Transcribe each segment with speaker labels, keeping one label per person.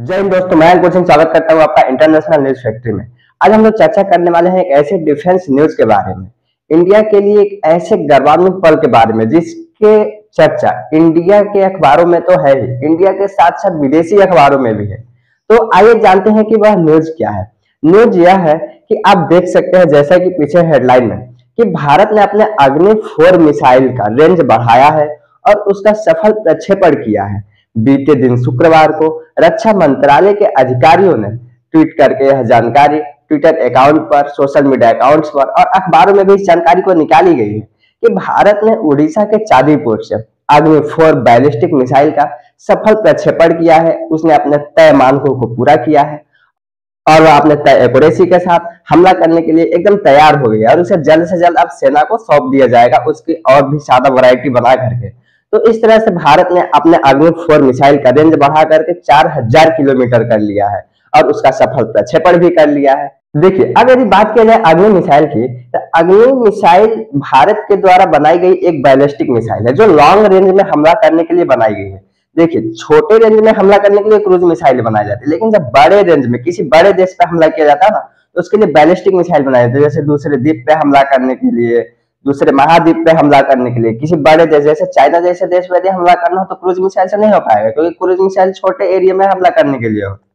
Speaker 1: जय हिंद दोस्तों, मैं अंकुर सिंह स्वागत करता हूं आपका इंटरनेशनल न्यूज फैक्ट्री में। आज हम लोग चर्चा करने वाले हैं एक ऐसे डिफेंस न्यूज के बारे में, इंडिया के लिए एक ऐसे गौरवान्वित पल के बारे में जिसके चर्चा इंडिया के अखबारों में तो है ही, इंडिया के साथ साथ विदेशी अखबारों में भी है। तो आइए जानते हैं कि वह न्यूज क्या है। न्यूज यह है कि आप देख सकते हैं, जैसा कि पीछे हेडलाइन में, कि भारत ने अपने अग्नि 4 मिसाइल का रेंज बढ़ाया है और उसका सफल प्रक्षेपण किया है। बीते दिन शुक्रवार को रक्षा मंत्रालय के अधिकारियों ने ट्वीट करके यह जानकारी ट्विटर अकाउंट पर, सोशल मीडिया अकाउंट्स पर और अखबारों में भी इस जानकारी को निकाली गई है कि भारत ने उड़ीसा के चांदीपुर से अग्नि 4 बैलिस्टिक मिसाइल का सफल प्रक्षेपण किया है। उसने अपने तय मानकों को पूरा किया है और वह अपने तय एक्यूरेसी के साथ हमला करने के लिए एकदम तैयार हो गई है और उसे जल्द से जल्द अब सेना को सौंप दिया जाएगा, उसकी और भी ज्यादा वैरायटी बना करके। तो इस तरह से भारत ने अपने अग्नि 4 मिसाइल का रेंज बढ़ा करके 4000 किलोमीटर कर लिया है और उसका सफल प्रक्षेपण भी कर लिया है। देखिए, अगर यदि बात की जाए अग्नि मिसाइल की, तो अग्नि मिसाइल भारत के द्वारा बनाई गई एक बैलिस्टिक मिसाइल है जो लॉन्ग रेंज में हमला करने के लिए बनाई गई है। देखिए, छोटे रेंज में हमला करने के लिए क्रूज मिसाइल बनाई जाती है, लेकिन जब बड़े रेंज में किसी बड़े देश पे हमला किया जाता है ना, तो उसके लिए बैलिस्टिक मिसाइल बनाई जाती है। जैसे दूसरे द्वीप पे हमला करने के लिए, दूसरे महाद्वीप पे हमला करने के लिए, किसी बड़े देश जैसे चाइना जैसे देश पे यदि हमला करना हो तो क्रूज मिसाइल से नहीं हो पाएगा, क्योंकि क्रूज मिसाइल छोटे एरिया में हमला करने के लिए होता है।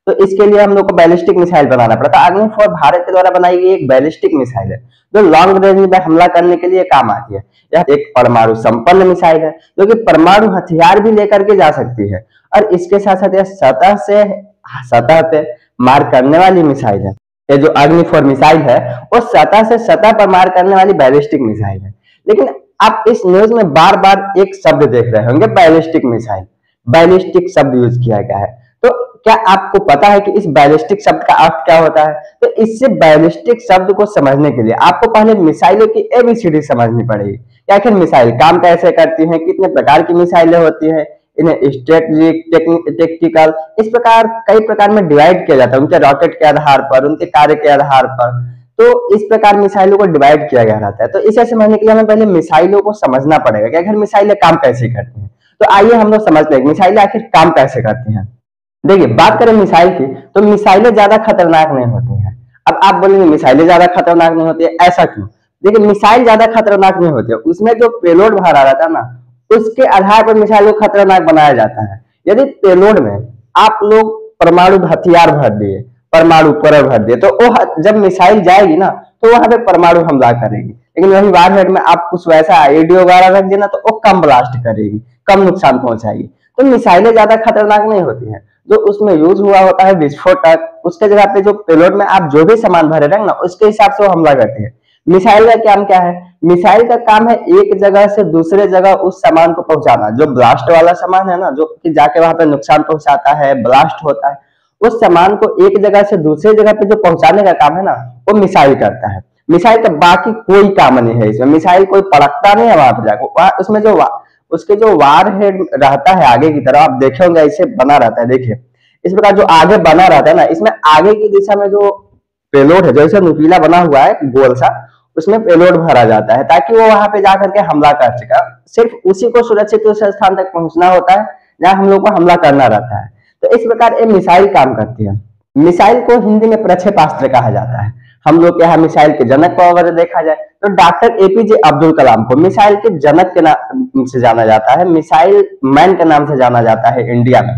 Speaker 1: तो इसके लिए हम लोग को बैलिस्टिक मिसाइल बनाना पड़ता है। अग्नि 4 भारत के द्वारा बनाई गई एक बैलिस्टिक मिसाइल है जो लॉन्ग रेंज में हमला करने के लिए काम आती है। यह एक परमाणु संपन्न मिसाइल है जो कि परमाणु हथियार भी लेकर के जा सकती है और इसके साथ साथ यह सतह पे मार करने वाली मिसाइल है। ये जो अग्नि 4 मिसाइल है वो सतह से सतह पर मार करने वाली बैलिस्टिक मिसाइल है। लेकिन आप इस न्यूज में बार बार एक शब्द देख रहे होंगे, बैलिस्टिक मिसाइल। बैलिस्टिक शब्द यूज किया गया है। तो क्या आपको पता है कि इस बैलिस्टिक शब्द का अर्थ क्या होता है? तो इससे बैलिस्टिक शब्द को समझने के लिए आपको पहले मिसाइलों की एबीसीडी समझनी पड़ेगी कि आखिर मिसाइल काम कैसे करती हैं, कितने प्रकार की मिसाइलें होती हैं, इन्हें स्ट्रेटेजिक, टेक्टिकल, इस प्रकार कई प्रकार में डिवाइड किया जाता है उनके रॉकेट के आधार पर, उनके कार्य के आधार पर। तो इस प्रकार मिसाइलों को डिवाइड किया गया रहता है। तो इसे समझने के लिए हमें पहले मिसाइलों को समझना पड़ेगा कि आखिर मिसाइलें काम कैसे करती हैं। तो आइए हम लोग समझते हैं मिसाइलें आखिर काम कैसे करती हैं। देखिए, बात करें मिसाइल की, तो मिसाइलें ज्यादा खतरनाक नहीं होती हैं। अब आप बोलेंगे मिसाइलें ज्यादा खतरनाक नहीं होती है, ऐसा क्यों? देखिए, मिसाइल ज्यादा खतरनाक नहीं होती है, उसमें जो पेलोड भरा रहता है ना, उसके आधार पर मिसाइल को खतरनाक बनाया जाता है। यदि पेलोड में आप लोग परमाणु हथियार भर दिए, परमाणु परमाणु भर दिए, तो वो जब मिसाइल जाएगी ना तो वहां पे परमाणु हमला करेगी। लेकिन वही वारहेड में आप कुछ वैसा आईडी वगैरह रख देना तो वो कम ब्लास्ट करेगी, कम नुकसान पहुंचाएगी। तो मिसाइलें ज्यादा खतरनाक नहीं होती हैं। जो उसमें यूज हुआ होता है विस्फोटक, उसके जगह पे जो पेलोड में आप जो भी सामान भरे रहे ना, उसके हिसाब से वो हमला करते हैं। मिसाइल का काम क्या है? मिसाइल का काम है एक जगह से दूसरे जगह उस सामान को पहुंचाना। जो ब्लास्ट वाला सामान है ना, जो कि जाके वहां पे नुकसान पहुंचाता है, ब्लास्ट होता है, उस सामान को एक जगह से दूसरे जगह पे जो पहुंचाने का काम है ना, वो मिसाइल करता है। मिसाइल का बाकी कोई काम नहीं है इसमें। मिसाइल कोई पड़कता नहीं है वहां पे जाकर, उसमें जो उसके जो वार हेड रहता है आगे की तरफ, आप देखे होंगे ऐसे बना रहता है। देखिए, इस प्रकार जो आगे बना रहता है ना, इसमें आगे की दिशा में जो पेलोड है, जैसे नुकीला बना हुआ है गोल सा, उसमें पेलोड भरा जाता है ताकि वो वहां पे जाकर के हमला कर सके। सिर्फ उसी को सुरक्षित उस स्थान तक पहुंचना होता है जहां हम लोग को हमला करना रहता है। तो इस प्रकार ये मिसाइल काम करती है। मिसाइल को हिंदी में प्रक्षेपास्त्र कहा जाता है। हम लोग के यहाँ मिसाइल के जनक को अगर देखा जाए तो डॉक्टर एपीजे अब्दुल कलाम को मिसाइल के जनक के नाम से जाना जाता है, मिसाइल मैन के नाम से जाना जाता है इंडिया में,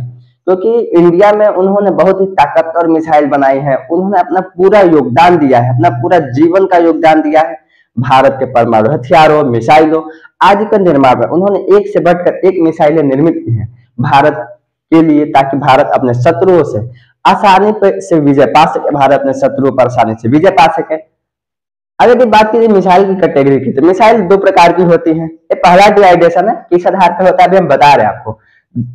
Speaker 1: क्योंकि इंडिया में उन्होंने बहुत ही ताकतवर मिसाइल बनाई है। उन्होंने अपना पूरा योगदान दिया है, अपना पूरा जीवन का योगदान दिया है भारत के परमाणु हथियारों, मिसाइलों आदि का निर्माण में। उन्होंने एक से बढ़कर एक मिसाइलें निर्मित की हैं भारत के लिए, ताकि भारत अपने शत्रुओं से आसानी से विजय पा सके, भारत अपने शत्रुओं पर आसानी से विजय पा सके। अगर बात कीजिए मिसाइल की कैटेगरी की, तो मिसाइल दो प्रकार की होती है। ये पहला डिवाइडेशन है, किस आधार पर होता है अभी हम बता रहे हैं आपको।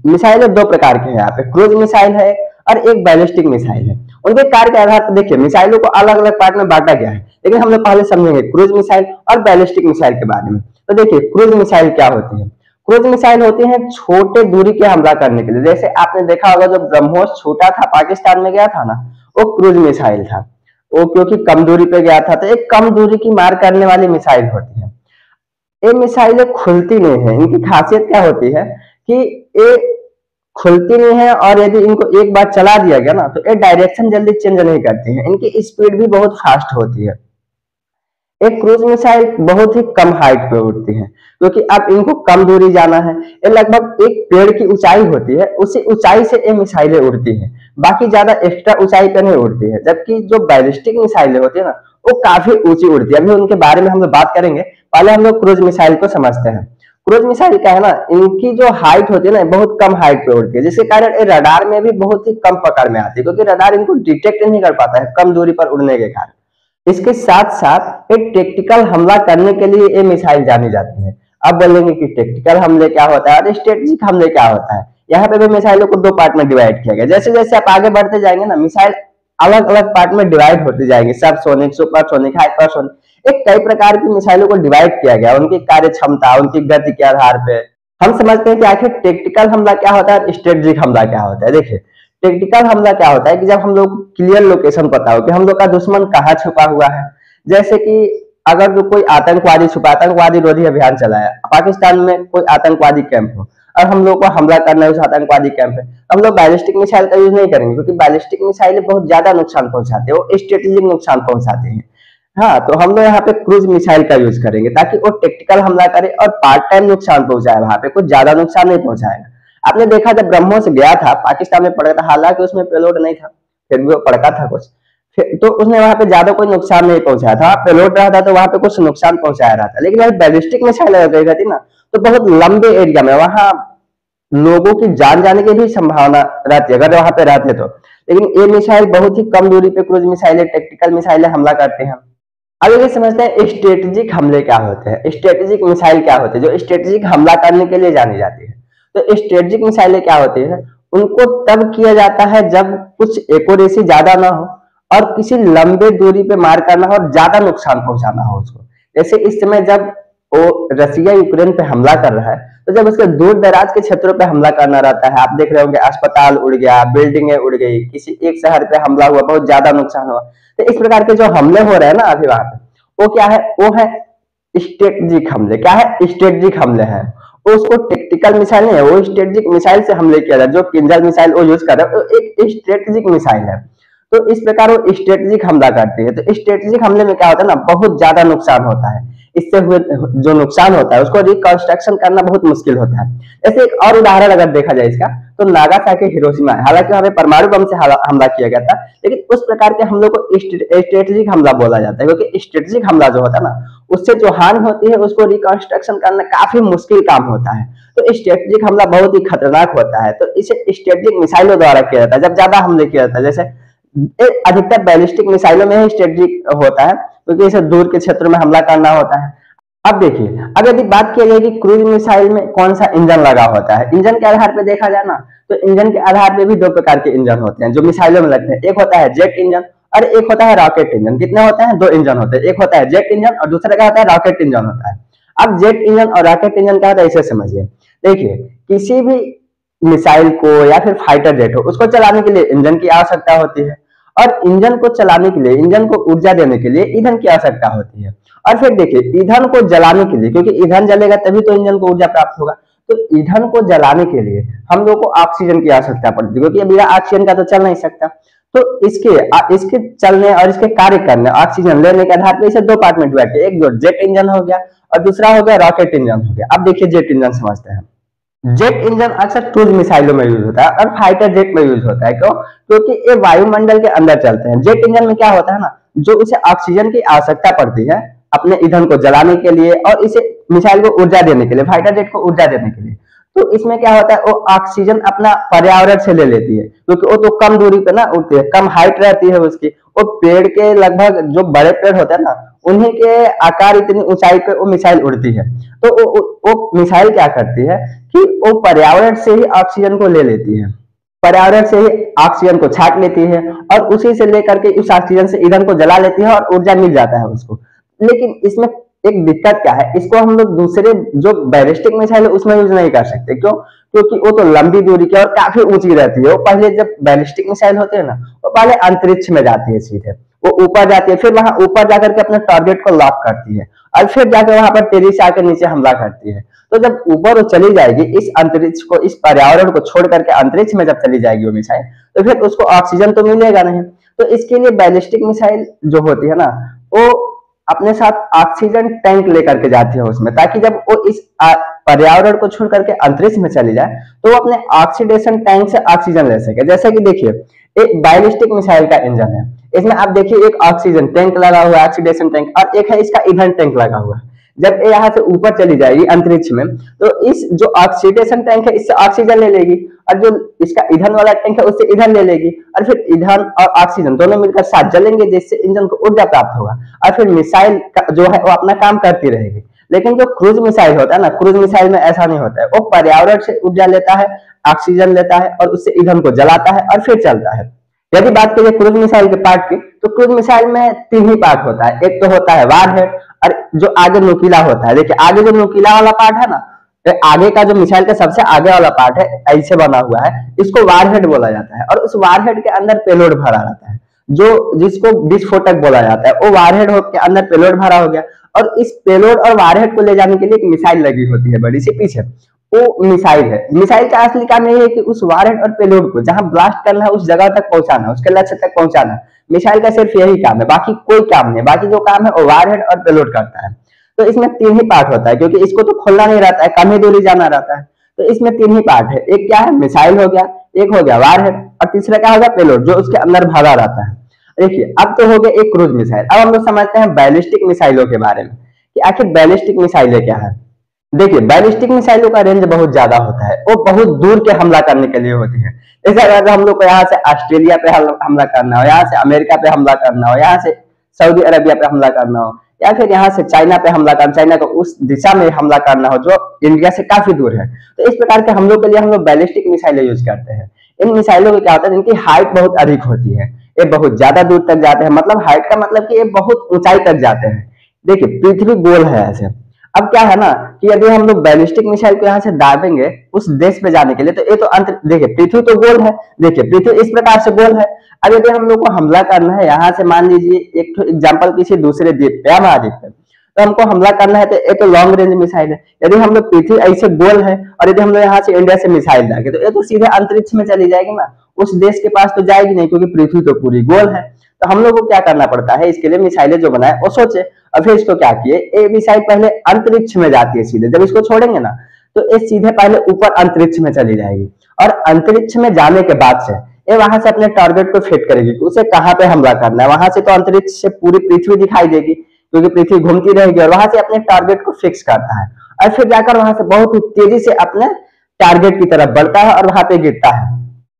Speaker 1: मिसाइल दो प्रकार के हैं यहाँ पे, क्रूज मिसाइल है और एक बैलिस्टिक मिसाइल है। उनके कार्य के आधार पर देखिए मिसाइलों को अलग अलग पार्ट में बांटा गया है, लेकिन हम लोग पहले समझेंगे क्रूज मिसाइल और बैलिस्टिक मिसाइल के बारे में। तो देखिए, क्रूज मिसाइल क्या होती है? क्रूज मिसाइल होती है छोटे दूरी के हमला करने के लिए। जैसे आपने देखा होगा जो ब्रह्मोस छोटा था, पाकिस्तान में गया था ना, वो क्रूज मिसाइल था। वो क्योंकि कम दूरी पे गया था, तो एक कम दूरी की मार करने वाली मिसाइल होती है। ये मिसाइलें खुलती नहीं है। इनकी खासियत क्या होती है कि ये खुलती नहीं है, और यदि इनको एक बार चला दिया गया ना तो ये डायरेक्शन जल्दी चेंज नहीं करती है, इनकी स्पीड भी बहुत फास्ट होती है। एक क्रूज मिसाइल बहुत ही कम हाइट पे उड़ती है, क्योंकि अब इनको कम दूरी जाना है। ये लगभग एक पेड़ की ऊंचाई होती है, उसी ऊंचाई से ये मिसाइलें उड़ती हैं, बाकी ज्यादा एक्स्ट्रा ऊंचाई पे नहीं उड़ती है। जबकि जो बैलिस्टिक मिसाइलें होती है ना, वो काफी ऊंची उड़ती है। अभी उनके बारे में हम लोग बात करेंगे, पहले हम लोग क्रूज मिसाइल को समझते हैं। क्रूज मिसाइल क्या है ना, इनकी जो हाइट होती है ना, बहुत कम हाइट पे उड़ती है, जिसके कारण ये रडार में भी बहुत ही कम पकड़ में आती है, क्योंकि रडार इनको डिटेक्ट नहीं कर पाता है कम दूरी पर उड़ने के कारण। इसके साथ साथ एक टेक्टिकल हमला करने के लिए ये मिसाइल जानी जाती है। अब बोलेंगे कि टेक्टिकल हमले क्या होता है और स्ट्रेटेजिक हमले क्या होता है। यहाँ पे भी मिसाइलों को दो पार्ट में डिवाइड किया गया। जैसे जैसे आप आगे बढ़ते जाएंगे ना, मिसाइल अलग अलग पार्ट में डिवाइड होती जाएंगे, सब सोनिक, सुपरसोनिक, हाइपरसोनिक, एक कई प्रकार की मिसाइलों को डिवाइड किया गया उनकी कार्य क्षमता, उनकी गति के आधार पे। हम समझते हैं कि आखिर टेक्टिकल हमला क्या होता है और स्ट्रेटेजिक हमला क्या होता है। देखिए, टेक्टिकल हमला क्या होता है कि जब हम लोग क्लियर लोकेशन पता हो कि हम लोग का दुश्मन कहाँ छुपा हुआ है। जैसे कि अगर जो कोई आतंकवादी छुपा, आतंकवादी रोधी अभियान चलाया, पाकिस्तान में कोई आतंकवादी कैंप हो और हम लोग को हमला करना है उस आतंकवादी कैंप पे, हम लोग बैलिस्टिक मिसाइल का यूज नहीं करेंगे, क्योंकि बैलिस्टिक मिसाइल बहुत ज्यादा नुकसान पहुंचाते हैं, वो स्ट्रेटेजिक नुकसान पहुंचाते हैं। हाँ, तो हम लोग यहाँ पे क्रूज मिसाइल का यूज करेंगे ताकि वो टेक्टिकल हमला करे और पार्ट टाइम नुकसान पहुंचाए, वहां पे कुछ ज्यादा नुकसान नहीं पहुंचाएगा। आपने देखा जब ब्रह्मोस गया था, पाकिस्तान में पड़ा था, हालांकि उसमें पेलोड नहीं था, फिर भी वो पड़का था कुछ, तो उसने वहां पे ज्यादा कोई नुकसान नहीं पहुंचाया था। पेलोड रहा था तो वहां पे कुछ नुकसान पहुंचाया रहा था। लेकिन वही बैलिस्टिक मिसाइल अगर गई रहती ना, तो बहुत लंबे एरिया में वहां लोगों की जान जाने की भी संभावना रहती है अगर वहां पे रहते तो। लेकिन ये मिसाइल बहुत ही कम दूरी पे क्रूज मिसाइलें, टेक्टिकल मिसाइलें हमला करते हैं। अब ये समझते हैं स्ट्रेटेजिक हमले क्या होते हैं, स्ट्रेटेजिक मिसाइल क्या होते हैं जो स्ट्रेटेजिक हमला करने के लिए जानी जाती है। तो स्ट्रेटेजिक मिसाइलें क्या होती है, उनको तब किया जाता है जब कुछ एक्यूरेसी ज्यादा ना हो और किसी लंबे दूरी पे मार करना हो और ज्यादा नुकसान पहुंचाना हो उसको। जैसे इस समय जब वो रसिया यूक्रेन पे हमला कर रहा है, तो जब उसके दूर दराज के क्षेत्रों पे हमला करना रहता है, आप देख रहे होंगे अस्पताल उड़ गया, बिल्डिंगें उड़ गई, किसी एक शहर पे हमला हुआ, बहुत ज्यादा नुकसान हुआ। तो इस प्रकार के जो हमले हो रहे हैं ना अभी वहां पे, वो क्या है, वो है स्ट्रेटेजिक हमले। क्या है, स्ट्रेटेजिक हमले हैं। उसको टेक्टिकल मिसाइल नहीं है, वो स्ट्रेटेजिक मिसाइल से हमले किया जाए। जो किंजल मिसाइल वो यूज कर रहा है, वो एक स्ट्रेटेजिक मिसाइल है। तो इस प्रकार वो स्ट्रेटेजिक हमला करती है। तो स्ट्रेटेजिक हमले में क्या होता है ना, बहुत ज्यादा नुकसान होता है। इससे हुए जो नुकसान होता है उसको रिकंस्ट्रक्शन करना बहुत मुश्किल होता है। जैसे एक और उदाहरण अगर देखा जाए इसका, तो नागासाकी हिरोशिमा है। हालांकि वहां पे परमाणु बम से हमला किया गया था, लेकिन उस प्रकार के हमलों को स्ट्रेटेजिक हमला बोला जाता है, क्योंकि स्ट्रेटेजिक हमला जो होता है ना, उससे जो हानि होती है उसको रिकंस्ट्रक्शन करना काफी मुश्किल काम होता है। तो स्ट्रेटेजिक हमला बहुत ही खतरनाक होता है। तो इसे स्ट्रेटेजिक मिसाइलों द्वारा किया जाता है जब ज्यादा हमले किया जाता है। जैसे अधिकतर बैलिस्टिक मिसाइलों में ही स्ट्रेटेजिक होता है, क्योंकि इसे दूर के क्षेत्र में हमला करना होता है। अब देखिए, अब यदि बात की जाए कि क्रूज मिसाइल में कौन सा इंजन लगा होता है, इंजन के आधार पर देखा जाए ना, तो इंजन के आधार पे भी दो प्रकार के इंजन होते हैं जो मिसाइलों में लगते हैं। एक होता है जेट इंजन और एक होता है रॉकेट इंजन। कितने होते हैं, दो इंजन होते हैं। एक होता है जेट इंजन और दूसरा क्या होता है, रॉकेट इंजन होता है। अब जेट इंजन और रॉकेट इंजन क्या होता है, इसे समझिए। देखिए, किसी भी मिसाइल को या फिर फाइटर जेट हो, उसको चलाने के लिए इंजन की आवश्यकता होती है, और इंजन को चलाने के लिए, इंजन को ऊर्जा देने के लिए ईंधन की आवश्यकता होती है। और फिर देखिए, ईंधन को जलाने के लिए, क्योंकि ईंधन जलेगा तभी तो इंजन को ऊर्जा प्राप्त होगा, तो ईंधन को जलाने के लिए हम लोग को ऑक्सीजन की आवश्यकता पड़ती है, क्योंकि बिना ऑक्सीजन का तो चल नहीं सकता। तो इसके चलने और इसके कार्य करने, ऑक्सीजन लेने के आधार पर इसे दो पार्ट में डिवाइड किया। एक जो जेट इंजन हो गया और दूसरा हो गया रॉकेट इंजन हो गया। अब देखिए जेट इंजन समझते हैं। जेट इंजन अक्सर क्रूज मिसाइलों में यूज होता है और फाइटर जेट में यूज होता है। क्यों, क्योंकि ये वायुमंडल के अंदर चलते हैं। जेट इंजन में क्या होता है ना, जो उसे ऑक्सीजन की आवश्यकता पड़ती है अपने ईंधन को जलाने के लिए और इसे मिसाइल को ऊर्जा देने के लिए, फाइटर जेट को ऊर्जा देने के लिए, तो इसमें क्या होता है, वो ऑक्सीजन अपना पर्यावरण से ले लेती है, क्योंकि वो तो कम दूरी पे ना उड़ती है, कम हाइट रहती है उसकी। वो पेड़ के लगभग, जो बड़े पेड़ होते हैं ना, उन्हीं के आकार इतनी ऊंचाई पे वो मिसाइल उड़ती है। तो वो मिसाइल क्या करती है कि वो पर्यावरण से ही ऑक्सीजन को ले लेती है, पर्यावरण से ही ऑक्सीजन को छाट लेती है और उसी से लेकर के उस ऑक्सीजन से ईंधन को जला लेती है और ऊर्जा मिल जाता है उसको। लेकिन इसमें एक दिक्कत क्या है, इसको हम लोग दूसरे जो बैलिस्टिक मिसाइल है उसमें यूज नहीं कर सकते। क्यों, क्योंकि वो तो लंबी दूरी की और काफी ऊंची रहती है। वो पहले, जब बैलिस्टिक मिसाइल होते हैं ना, वो पहले अंतरिक्ष में जाती है सीधे, वो ऊपर जाती है, फिर वहां ऊपर जाकर के अपने टारगेट को लॉक करती है और फिर जाकर वहां पर तेजी से आकर नीचे हमला करती है। तो जब ऊपर वो चली जाएगी इस अंतरिक्ष को, इस पर्यावरण को छोड़ करके अंतरिक्ष में जब चली जाएगी वो मिसाइल, तो फिर उसको ऑक्सीजन तो मिलेगा नहीं। तो इसके लिए बैलिस्टिक मिसाइल जो होती है ना, वो अपने साथ ऑक्सीजन टैंक लेकर के जाती है उसमें, ताकि जब वो इस पर्यावरण को छोड़ करके अंतरिक्ष में चली जाए तो वो अपने ऑक्सीडेशन टैंक से ऑक्सीजन ले सके। जैसे कि देखिए एक बैलिस्टिक मिसाइल का इंजन है, इसमें आप देखिए एक ऑक्सीजन टैंक लगा हुआ है, ऑक्सीडेशन टैंक, और एक है इसका ईंधन टैंक लगा हुआ है। जब ये यहाँ से ऊपर चली जाएगी अंतरिक्ष में, तो इस जो ऑक्सीडेशन टैंक है इससे ऑक्सीजन ले लेगी, और जो इसका ईंधन वाला टैंक है उससे ईंधन ले लेगी, और फिर ईंधन और ऑक्सीजन दोनों मिलकर साथ जलेंगे, जिससे इंजन को ऊर्जा प्राप्त होगा, और फिर मिसाइल जो है वो अपना काम करती रहेगी। लेकिन जो क्रूज मिसाइल होता है ना, क्रूज मिसाइल में ऐसा नहीं होता है, वो पर्यावरण से ऊर्जा लेता है, ऑक्सीजन लेता है और उससे ईंधन को जलाता है और फिर चलता है। यदि बात करें क्रूज मिसाइल के पार्ट की, तो क्रूज मिसाइल में तीन ही पार्ट होता है। एक तो होता है वारहेड, और जो आगे नुकीला होता है, देखिए आगे जो नुकीला वाला पार्ट है ना, तो आगे का जो मिसाइल का सबसे आगे वाला पार्ट है ऐसे बना हुआ है, इसको वारहेड बोला जाता है। और उस वारहेड के अंदर पेलोड भरा रहता है, जो जिसको विस्फोटक बोला जाता है, वो वारहेड के अंदर पेलोड भरा हो गया। और इस पेलोड और वारहेड को ले जाने के लिए एक मिसाइल लगी होती है बड़ी सी पीछे, वो मिसाइल है। मिसाइल का असली काम यही है कि उस वारहेड और पेलोड को जहां ब्लास्ट करना है उस जगह तक पहुंचाना, उसके लक्ष्य तक पहुंचाना। मिसाइल का सिर्फ यही काम है, बाकी कोई काम नहीं, बाकी जो काम है वो वारहेड और पेलोड करता है। तो इसमें तीन ही पार्ट होता है, क्योंकि इसको तो खोलना नहीं रहता है, कम ही दूरी जाना रहता है। तो इसमें तीन ही पार्ट है, एक क्या है मिसाइल हो गया, एक हो गया वारहेड, और तीसरा क्या होगा पेलोड, जो उसके अंदर भरा रहता है। देखिए अब तो हो गया एक क्रूज मिसाइल। अब हम लोग समझते हैं बैलिस्टिक मिसाइलों के बारे में कि आखिर बैलिस्टिक मिसाइलें क्या है। देखिए बैलिस्टिक मिसाइलों का रेंज बहुत ज्यादा होता है, वो बहुत दूर के हमला करने के लिए होती है। जैसे अगर हम लोग को यहाँ से ऑस्ट्रेलिया पे हमला करना हो, यहाँ से अमेरिका पे हमला करना हो, यहाँ से सऊदी अरबिया पे हमला करना हो, या फिर यहाँ से चाइना पे हमला करना, चाइना को उस दिशा में हमला करना हो जो इंडिया से काफी दूर है, तो इस प्रकार के हमलों के लिए हम लोग बैलिस्टिक मिसाइलें यूज करते हैं। इन मिसाइलों में क्या होता है, इनकी हाइट बहुत अधिक होती है, ये बहुत ज्यादा दूर तक जाते हैं। मतलब हाइट का मतलब कि ये बहुत ऊंचाई तक जाते हैं। देखिए पृथ्वी गोल है ऐसे। अब क्या है ना कि यदि हम लोग बैलिस्टिक मिसाइल को यहाँ से दाबेंगे उस देश पे जाने के लिए, तो ये तो अंत, देखिए पृथ्वी तो गोल है, देखिए पृथ्वी इस प्रकार से गोल है। अब यदि हम लोग को हमला करना है यहाँ से, मान लीजिए एक तो एग्जाम्पल किसी दूसरे द्वीप पे, महाद्वीप पे, तो हमको हमला करना है, तो ये तो लॉन्ग रेंज मिसाइल है। यदि हम लोग पृथ्वी ऐसे गोल है और यदि हम लोग यहाँ से इंडिया से मिसाइल दागे, तो ये तो सीधे अंतरिक्ष में चली जाएगी ना, उस देश के पास तो जाएगी नहीं, क्योंकि पृथ्वी तो पूरी गोल है। तो हम लोग को क्या करना पड़ता है, इसके लिए मिसाइलें जो बनाए वो सोचे, और फिर इसको क्या किए, ये मिसाइल पहले अंतरिक्ष में जाती है सीधे। जब इसको छोड़ेंगे ना तो ये सीधे पहले ऊपर अंतरिक्ष में चली जाएगी, और अंतरिक्ष में जाने के बाद से ये वहां से अपने टारगेट को फिट करेगी कि उसे कहाँ पे हमला करना है। वहां से तो अंतरिक्ष से पूरी पृथ्वी दिखाई देगी, क्योंकि पृथ्वी घूमती रहेगी, और वहां से अपने टारगेट को फिक्स करता है, और फिर जाकर वहां से बहुत ही तेजी से अपने टारगेट की तरफ बढ़ता है और वहां पे गिरता है।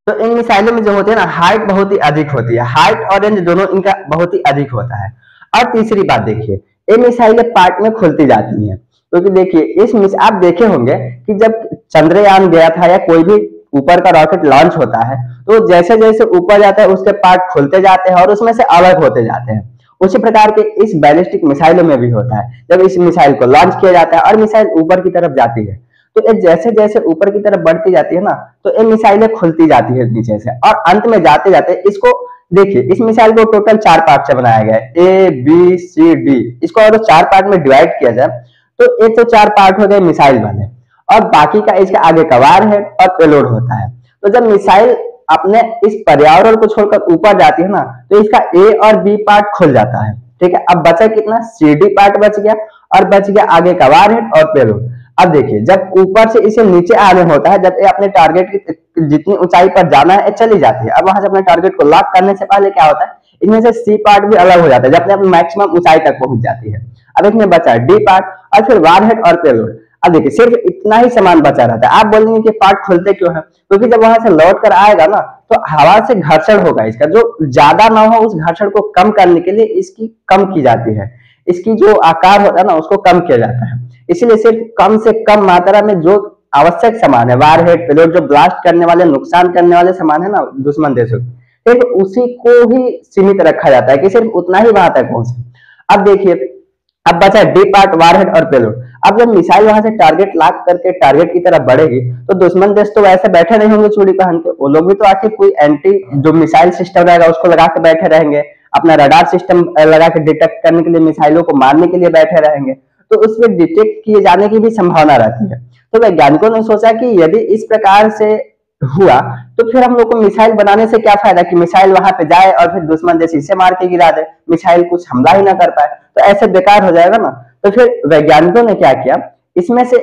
Speaker 1: तो इन मिसाइलों में जो होती है ना, हाइट बहुत ही अधिक होती है, हाइट और रेंज दोनों इनका बहुत ही अधिक होता है। और तीसरी बात देखिए, ये मिसाइलें पार्ट में खुलती जाती हैं, क्योंकि देखिए इस आप देखे होंगे कि जब चंद्रयान गया था या कोई भी ऊपर का रॉकेट लॉन्च होता है, तो जैसे जैसे ऊपर जाता है उसके पार्ट खुलते जाते हैं और उसमें से अलग होते जाते हैं। उसी प्रकार के इस बैलिस्टिक मिसाइलों में भी होता है। जब इस मिसाइल को लॉन्च किया जाता है और मिसाइल ऊपर की तरफ जाती है, तो ये जैसे जैसे ऊपर की तरफ बढ़ती जाती है ना, तो ये मिसाइलें खुलती जाती है नीचे से, और अंत में जाते जाते इसको देखिए, इस मिसाइल को टोटल 4 पार्ट से बनाया गया है, ए बी सी डी। इसको अगर 4 पार्ट में डिवाइड किया जाए तो ये तो 4 पार्ट हो गए मिसाइल वाले, और बाकी का इसके आगे का वारहेड और पेलोड होता है। तो जब मिसाइल अपने इस पर्यावरण को छोड़कर ऊपर जाती है ना, तो इसका ए और बी पार्ट खुल जाता है, ठीक है। अब बचा कितना, सी डी पार्ट बच गया, और बच गया आगे का वारहेड और पेलोड। अब देखिए जब ऊपर से इसे नीचे आने होता है, जब ये अपने टारगेट की जितनी ऊंचाई पर जाना है चली जाती है। अब वहां से अपने टारगेट को लॉक करने से पहले क्या होता है, इनमें से सी पार्ट भी अलग हो जाता है, जब अपने मैक्सिमम ऊंचाई तक पहुंच जाती है। अब इसमें बचा डी पार्ट और फिर वारहेड और पेलोड। अब देखिए सिर्फ इतना ही सामान बचा रहता है। आप बोलेंगे कि पार्ट खुलते क्यों है, क्योंकि जब वहां से लौट कर आएगा ना, तो हवा से घर्षण होगा, इसका जो ज्यादा ना हो उस घर्षण को कम करने के लिए इसकी कम की जाती है, इसकी जो आकार होता है ना उसको कम किया जाता है। इसलिए सिर्फ कम से कम मात्रा में जो आवश्यक सामान है, वारहेड पेलोड, जो ब्लास्ट करने वाले नुकसान करने वाले सामान है ना दुश्मन देशों के, सिर्फ उसी को ही सीमित रखा जाता है कि सिर्फ उतना ही वहां तक पहुंचे। अब देखिए अब बचा डी पार्ट, वारहेड और पेलोड। अब जब मिसाइल वहां से टारगेट लॉक करके टारगेट की तरफ बढ़ेगी, तो दुश्मन देश तो वैसे बैठे नहीं होंगे चूड़ी पहन के, वो लोग भी तो आखिर कोई एंटी जो मिसाइल सिस्टम रहेगा उसको लगा के बैठे रहेंगे, अपना रडार सिस्टम लगा के डिटेक्ट करने के लिए, मिसाइलों को मारने के लिए बैठे रहेंगे। तो उसमें डिटेक्ट किए जाने की भी संभावना रहती है। तो वैज्ञानिकों ने सोचा कि यदि इस प्रकार से हुआ तो फिर हम लोग को मिसाइल बनाने से क्या फायदा कि मिसाइल वहां पे जाए और फिर दुश्मन जैसे इसे मार के गिरा दे, मिसाइल कुछ हमला ही ना कर पाए, तो ऐसे बेकार हो जाएगा ना। तो फिर वैज्ञानिकों ने क्या किया, इसमें से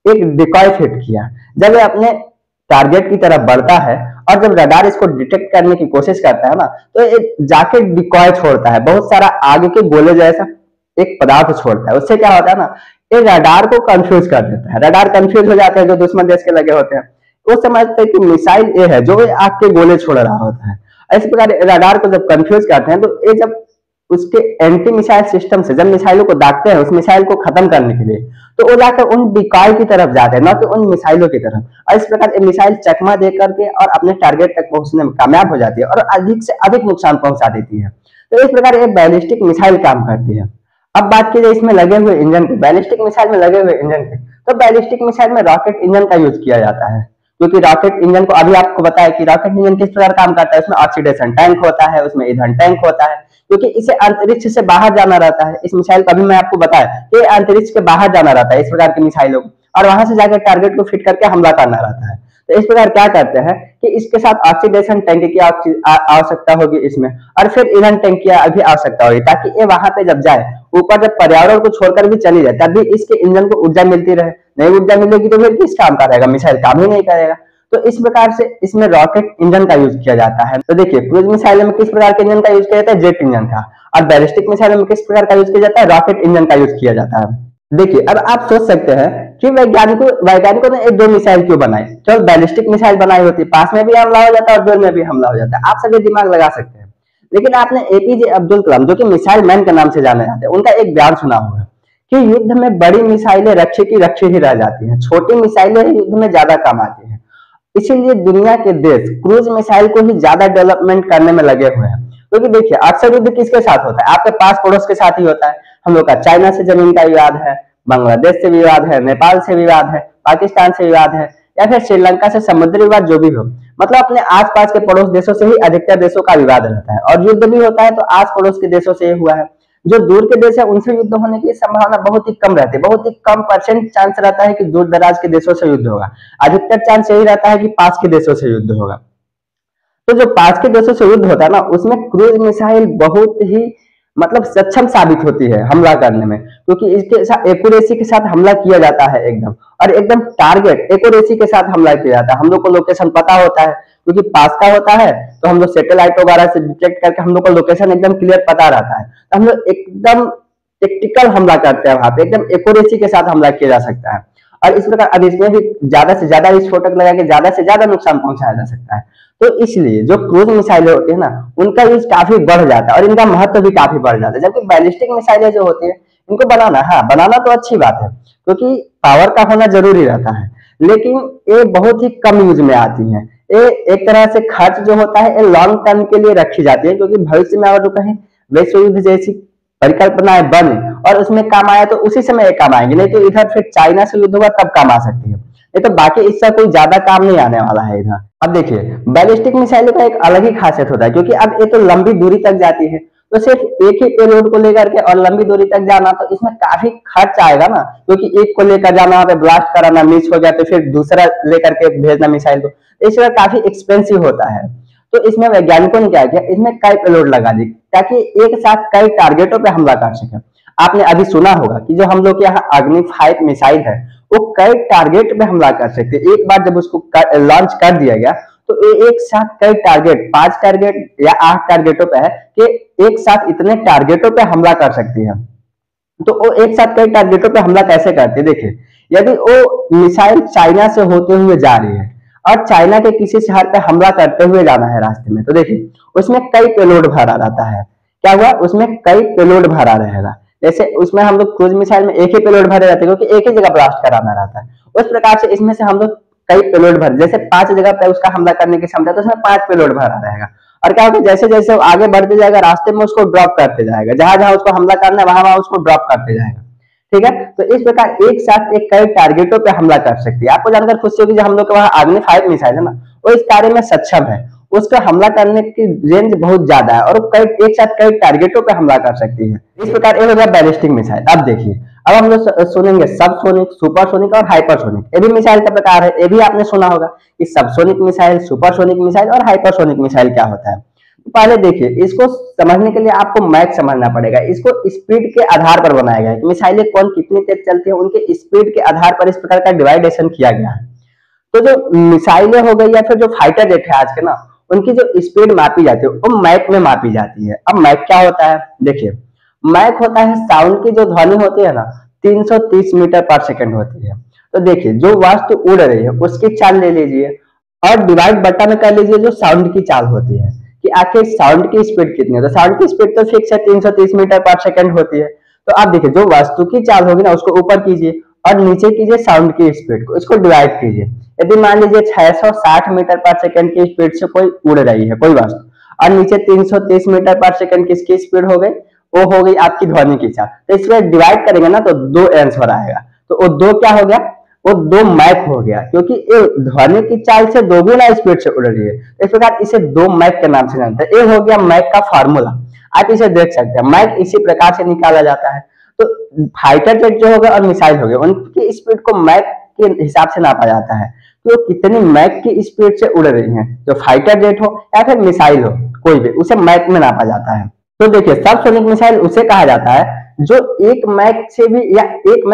Speaker 1: एक डिकॉय फिट किया। जब ये अपने टारगेट की तरफ बढ़ता है और जब रडार इसको डिटेक्ट करने की कोशिश करता है ना, तो ये जाके डिकॉय छोड़ता है, बहुत सारा आगे के गोले जैसा एक पदार्थ छोड़ता है। उससे क्या होता है ना, ये रडार को कंफ्यूज कर देता है। रडार कंफ्यूज हो जाते हैं जो दुश्मन देश के लगे होते हैं, वो समझते हैं कि मिसाइल ये है जो आग के गोले छोड़ रहा होता है। इस प्रकार रडार को जब कंफ्यूज करते हैं तो ये जब उसके एंटी मिसाइल सिस्टम से जब मिसाइलों को दागते हैं उस मिसाइल को खत्म करने के लिए, तो वो जाकर उन डिकॉय की तरफ जाते हैं, ना कि उन मिसाइलों की तरफ। और इस प्रकार मिसाइल चकमा दे करके और अपने टारगेट तक पहुंचने में कामयाब हो जाती है और अधिक से अधिक नुकसान पहुंचा देती है। तो इस प्रकार ये बैलिस्टिक मिसाइल काम करती है। अब बात की जाए इसमें लगे हुए इंजन की, बैलिस्टिक मिसाइल में लगे हुए इंजन की, तो बैलिस्टिक मिसाइल में रॉकेट इंजन का यूज किया जाता है। क्योंकि रॉकेट इंजन को अभी आपको बताया कि रॉकेट इंजन किस प्रकार काम करता है, उसमें ऑक्सीडेशन टैंक होता है, उसमें ईंधन टैंक होता है, क्योंकि इसे अंतरिक्ष से बाहर जाना रहता है। इस मिसाइल का भी मैं आपको बताया कि अंतरिक्ष के बाहर जाना रहता है इस प्रकार की मिसाइलों को, और वहां से जाकर टारगेट को फिट करके हमला करना रहता है। तो इस प्रकार क्या करते हैं कि इसके साथ ऑक्सीडेशन टैंक की आवश्यकता होगी इसमें, और फिर ईंधन टैंक की भी आवश्यकता होगी, ताकि ये वहां पे जब जाए ऊपर जब पर्यावरण को छोड़कर भी चली जाए तब भी इसके इंजन को ऊर्जा मिलती रहे। नहीं ऊर्जा मिलेगी तो फिर किस काम का रहेगा, मिसाइल काम ही नहीं करेगा। तो इस प्रकार से इसमें रॉकेट इंजन का यूज किया जाता है। तो देखिए क्रूज मिसाइल में किस प्रकार के इंजन का यूज किया जाता है, जेट इंजन का, और बैलिस्टिक मिसाइल में किस प्रकार का यूज किया जाता है, रॉकेट इंजन का यूज किया जाता है। देखिए अब आप सोच सकते हैं कि वैज्ञानिकों ने एक दो मिसाइल क्यों बनाई, केवल बैलिस्टिक मिसाइल बनाई होती, पास में भी हमला हो जाता है और दूर में भी हमला हो जाता है, आप सभी दिमाग लगा सकते हैं। लेकिन आपने एपीजे अब्दुल कलाम, जो कि मिसाइल मैन के नाम से जाने जाते हैं, उनका एक बयान सुना होगा कि युद्ध में बड़ी मिसाइलें रक्षे की रक्षे ही रह जाती हैं, छोटी मिसाइलें युद्ध में ज्यादा काम आती हैं। इसीलिए दुनिया के देश क्रूज मिसाइल को ही ज्यादा डेवलपमेंट करने में लगे हुए हैं। क्योंकि देखिए अक्सर युद्ध किसके साथ होता है, आपके पास पड़ोस के साथ ही होता है। हम लोग का चाइना से जमीन का विवाद है, बांग्लादेश से विवाद है, नेपाल से विवाद है, पाकिस्तान से विवाद है, या फिर श्रीलंका से समुद्री विवाद, जो भी हो, मतलब अपने आसपास के पड़ोस देशों से ही अधिकतर देशों का विवाद रहता है। और युद्ध भी होता है तो आस पड़ोस के देशों से हुआ है। जो दूर के देश है उनसे युद्ध होने की संभावना बहुत ही कम रहती है, बहुत ही कम परसेंट चांस रहता है कि दूर दराज के देशों से युद्ध होगा। अधिकतर चांस यही रहता है कि पास के देशों से युद्ध होगा। तो जो पास के देशों से युद्ध होता है ना, उसमें क्रूज मिसाइल बहुत ही मतलब सक्षम साबित होती है हमला करने में, क्योंकि इसके साथ एक्यूरेसी के साथ हमला किया जाता है एकदम, और एकदम टारगेट एक्यूरेसी के साथ हमला किया जाता है। हम लोग को लोकेशन पता होता है, क्योंकि पास का होता है तो हम लोग सैटेलाइट वगैरह से डिटेक्ट करके हम लोग को लोकेशन एकदम क्लियर पता रहता है, तो हम लोग एकदम टेक्टिकल हमला करते हैं, वहां पे एकदम एक्यूरेसी के साथ हमला किया जा सकता है। और इस प्रकार अब इसमें भी ज्यादा से ज्यादा विस्फोटक लगा के ज्यादा से ज्यादा नुकसान पहुंचाया जा सकता है। तो इसलिए जो क्रूज मिसाइलें होती है ना, उनका यूज काफी बढ़ जाता है और इनका महत्व भी काफी बढ़ जाता है। जबकि बैलिस्टिक मिसाइलें जो होती है, इनको बनाना, हाँ बनाना तो अच्छी बात है, क्योंकि पावर का होना जरूरी रहता है, लेकिन ये बहुत ही कम यूज में आती है। ये एक तरह से खर्च जो होता है ये लॉन्ग टर्म के लिए रखी जाती है, क्योंकि भविष्य में अगर जो कहीं विश्व युद्ध जैसी परिकल्पनाएं बने और उसमें काम आए तो उसी समय ये काम आएंगे, नहीं तो इधर फिर चाइना से युद्ध होगा तब काम आ सकती है, नहीं तो बाकी इससे कोई ज्यादा काम नहीं आने वाला है इधर। अब देखिए बैलिस्टिक मिसाइल का एक अलग ही खासियत होता है, क्योंकि अब ये तो लंबी दूरी तक जाती है, तो सिर्फ एक ही पेलोड को लेकर के और लंबी दूरी तक जाना, तो इसमें काफी खर्च आएगा ना, क्योंकि एक को लेकर जाना, वहां पे ब्लास्ट कराना, मिस हो गया तो फिर दूसरा लेकर के भेजना मिसाइल को, इसमें काफी एक्सपेंसिव होता है। तो इसमें वैज्ञानिकों ने क्या किया, इसमें कई पेलोड लगा दी ताकि एक साथ कई टारगेटों पे हमला कर सके। आपने अभी सुना होगा कि जो हम लोग के यहाँ अग्नि 5 मिसाइल है, वो कई टारगेट पे हमला कर सकते हैं। एक बार जब उसको लॉन्च कर दिया गया तो एक साथ कई टारगेट, 5 टारगेट या 8 टारगेटों पे है कि एक साथ इतने टारगेटों पे हमला कर सकती है। तो वो एक साथ कई टारगेटों पे हमला कैसे करती है, देखिए यदि वो मिसाइल चाइना से होते हुए जा रही है और चाइना के किसी शहर पे हमला करते हुए जाना है रास्ते में, तो देखिए उसमें कई पेलोड भरा रहता है। क्या हुआ, उसमें कई पेलोड भरा रहेगा। जैसे उसमें हम लोग क्रूज मिसाइल में एक ही पेलोड भरे रहते हैं, क्योंकि एक ही जगह ब्लास्ट कराना रहता है। उस प्रकार से इसमें से हम लोग कई पेलोड भर, जैसे 5 जगह पे उसका हमला करने की क्षमता, तो उसमें 5 पेलोड भरा रहेगा। और क्या होगा, जैसे जैसे वो आगे बढ़ते जाएगा रास्ते में उसको ड्रॉप करते जाएगा, जहां जहां उसको हमला करना है वहां वहां उसको ड्रॉप करते जाएगा। ठीक है, तो इस प्रकार एक साथ एक कई टारगेटों पे हमला कर सकती है। आपको जानकर खुशी होगी, जो हम लोग के वहां अग्नि 5 मिसाइल है ना, वो इस कार्य में सक्षम है। उसका हमला करने की रेंज बहुत ज्यादा है और कई एक साथ कई टारगेटों पे हमला कर सकती है। इस प्रकार ये हो गया बैलिस्टिक मिसाइल। अब देखिए, अब हम लोग सुनेंगे सबसोनिक, सुपरसोनिक और हाइपरसोनिक। ये भी मिसाइल का प्रकार है, ये भी आपने सुना होगा कि सबसोनिक मिसाइल, सुपरसोनिक मिसाइल और हाइपरसोनिक मिसाइल क्या होता है। तो पहले देखिए, इसको समझने के लिए आपको मैथ समझना पड़ेगा। इसको स्पीड के आधार पर बनाया गया है, मिसाइलें कौन कितनी तेज चलती है, उनके स्पीड के आधार पर इस प्रकार का डिवाइडेशन किया गया है। तो जो मिसाइलें हो गई या फिर जो फाइटर जेट है आज के ना, उनकी जो स्पीड मापी जाती है वो मैक में मापी जाती है। अब मैक क्या होता है, देखिए मैक होता है साउंड की जो ध्वनि होती है ना, 330 मीटर पर सेकंड होती है। तो देखिए जो वस्तु उड़ रही है उसकी चाल ले लीजिए और डिवाइड बटा में कर लीजिए जो साउंड की चाल होती है, कि आखिर साउंड की स्पीड कितनी है। तो साउंड की स्पीड तो फिक्स है, 330 मीटर पर सेकंड होती है। तो आप देखिए जो वस्तु की चाल होगी ना उसको ऊपर कीजिए और नीचे कीजिए साउंड की स्पीड को, इसको डिवाइड कीजिए। यदि मान लीजिए 660 मीटर पर सेकंड की स्पीड से कोई उड़ रही है कोई वस्तु, और नीचे 330 मीटर पर सेकंड किसकी स्पीड हो गई, वो हो गई आपकी ध्वनि की चाल। तो इसमें डिवाइड करेंगे ना तो 2 आंसर आएगा। तो वो 2 क्या हो गया, वो 2 मैक हो गया, क्योंकि ये ध्वनि की चाल से दोगुना स्पीड से उड़ रही है। इस प्रकार इसे 2 मैक के नाम से जानते हैं। ये हो गया मैक का फार्मूला, आप इसे देख सकते हैं। मैक इसी प्रकार से निकाला जाता है। तो फाइटर जेट जो होगा और मिसाइल हो गए, उनकी स्पीड को मैक के हिसाब से नापा जाता है कि वो कितनी मैक की स्पीड से उड़ रही हैं। जो फाइटर जेट हो या फिर मिसाइल हो कोई भी, उसे मैक में नापा जाता है। तो देखिए सबसोनिक मिसाइल उसे कहा जाता है जो 1 मैक से भी या 1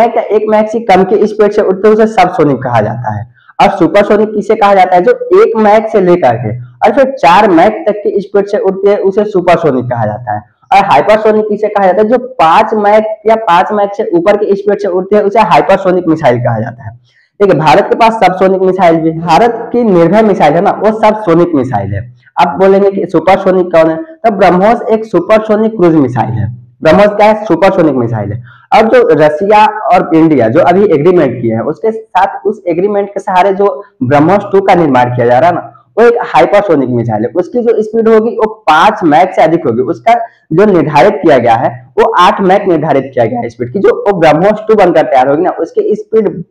Speaker 1: मैक से कम की स्पीड से उड़ते उसे सबसोनिक कहा जाता है। और सुपरसोनिक किसे कहा जाता है, जो 1 मैक से लेकर के और फिर 4 मैक तक की स्पीड से उड़ती है उसे सुपरसोनिक कहा जाता है। और हाइपरसोनिक किसे कहा जाता है, जो 5 मैक या 5 मैक से ऊपर की स्पीड से उड़ती है उसे हाइपरसोनिक मिसाइल कहा जाता है। देखिए भारत के पास सबसोनिक मिसाइल भी, भारत की निर्भय मिसाइल है ना वो सबसोनिक मिसाइल है। आप बोलेंगे कि सुपरसोनिक कौन है, तो ब्रह्मोस एक सुपरसोनिक क्रूज मिसाइल है। ब्रह्मोस क्या है, सुपरसोनिक मिसाइल है। और जो रसिया और इंडिया जो अभी एग्रीमेंट किए हैं उसके साथ, उस एग्रीमेंट के सहारे जो ब्रह्मोस 2 का निर्माण किया जा रहा है ना, वो एक हाइपरसोनिक मिसाइल है। उसकी जो स्पीड होगी वो 5 मैक से अधिक होगी। उसका जो निर्धारित किया गया है वो 8 मैक निर्धारित किया गया है स्पीड की। जो वो ब्रह्मोस 2 बनकर तैयार होगी ना उसकी स्पीड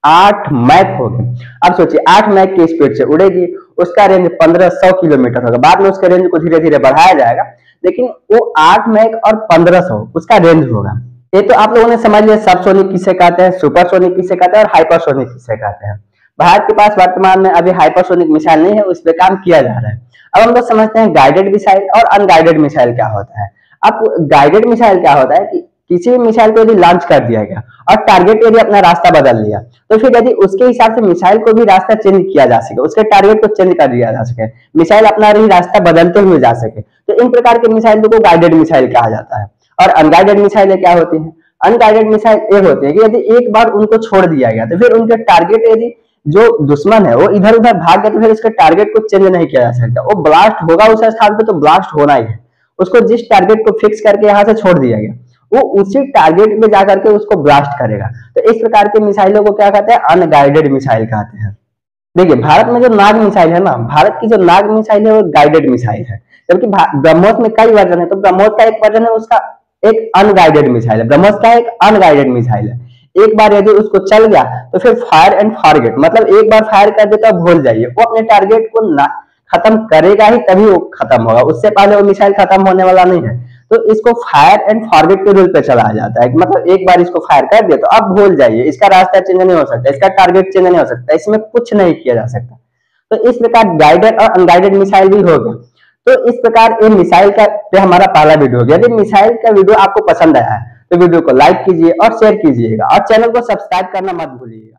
Speaker 1: 8 मैक हो गए। अब सोचिए 8 मैक की स्पीड से उड़ेगी, उसका रेंज 1500 किलोमीटर होगा। बाद में उसके रेंज को धीरे धीरे बढ़ाया जाएगा, लेकिन वो 8 मैक और 1500 उसका रेंज होगा। ये तो आप लोगों ने समझ लिया सबसोनिक किसे कहते हैं, सुपरसोनिक किसे कहते हैं और हाइपरसोनिक किसे कहते हैं। भारत के पास वर्तमान में अभी हाइपरसोनिक मिसाइल नहीं है, उस पर काम किया जा रहा है। अब हम लोग समझते हैं गाइडेड मिसाइल और अनगाइडेड मिसाइल क्या होता है। अब गाइडेड मिसाइल क्या होता है कि किसी भी मिसाइल को यदि लॉन्च कर दिया गया और टारगेट यदि अपना रास्ता बदल लिया, तो फिर यदि उसके हिसाब से मिसाइल को भी रास्ता चेंज किया जा सके, उसके टारगेट को चेंज कर दिया जा सके, मिसाइल अपना ही रास्ता बदलते हुए जा सके, तो इन प्रकार के मिसाइल को गाइडेड मिसाइल कहा जाता है। और अनगाइडेड मिसाइल क्या होती है, अनगाइडेड मिसाइल ये होती है कि यदि एक बार उनको छोड़ दिया गया तो फिर उनके टारगेट, यदि जो दुश्मन है वो इधर उधर भाग गया तो फिर उसके टारगेट को चेंज नहीं किया जा सकता। वो ब्लास्ट होगा उस स्थान पे तो ब्लास्ट होना ही है। उसको जिस टारगेट को फिक्स करके यहाँ से छोड़ दिया गया वो उसी टारगेट पे जाकर के उसको ब्लास्ट करेगा। तो इस प्रकार के मिसाइलों को क्या कहते हैं, अनगाइडेड मिसाइल कहते हैं। देखिए भारत में जो नाग मिसाइल है ना, भारत की जो नाग मिसाइल है वो गाइडेड मिसाइल है। जबकि ब्रह्मोस में कई वर्जन है, तो ब्रह्मोस का एक वर्जन है उसका एक अनगाइडेड मिसाइल है। ब्रह्मोस का एक अनगाइडेड मिसाइल है। एक बार यदि उसको चल गया तो फिर फायर एंड फॉरगेट, मतलब एक बार फायर कर देता तो भूल जाइए, वो अपने टारगेट को खत्म करेगा ही तभी वो खत्म होगा, उससे पहले वो मिसाइल खत्म होने वाला नहीं है। तो इसको फायर एंड फॉरगेट के रूल पे चलाया जाता है, मतलब एक बार इसको फायर कर दिया तो अब भूल जाइए, इसका रास्ता चेंज नहीं हो सकता, इसका टारगेट चेंज नहीं हो सकता, इसमें कुछ नहीं किया जा सकता। तो इस प्रकार गाइडेड और अनगाइडेड मिसाइल भी हो गया। तो इस प्रकार ये मिसाइल का पे हमारा पहला वीडियो हो गया। यदि मिसाइल का वीडियो आपको पसंद आया है तो वीडियो को लाइक कीजिए और शेयर कीजिएगा और चैनल को सब्सक्राइब करना मत भूलिएगा।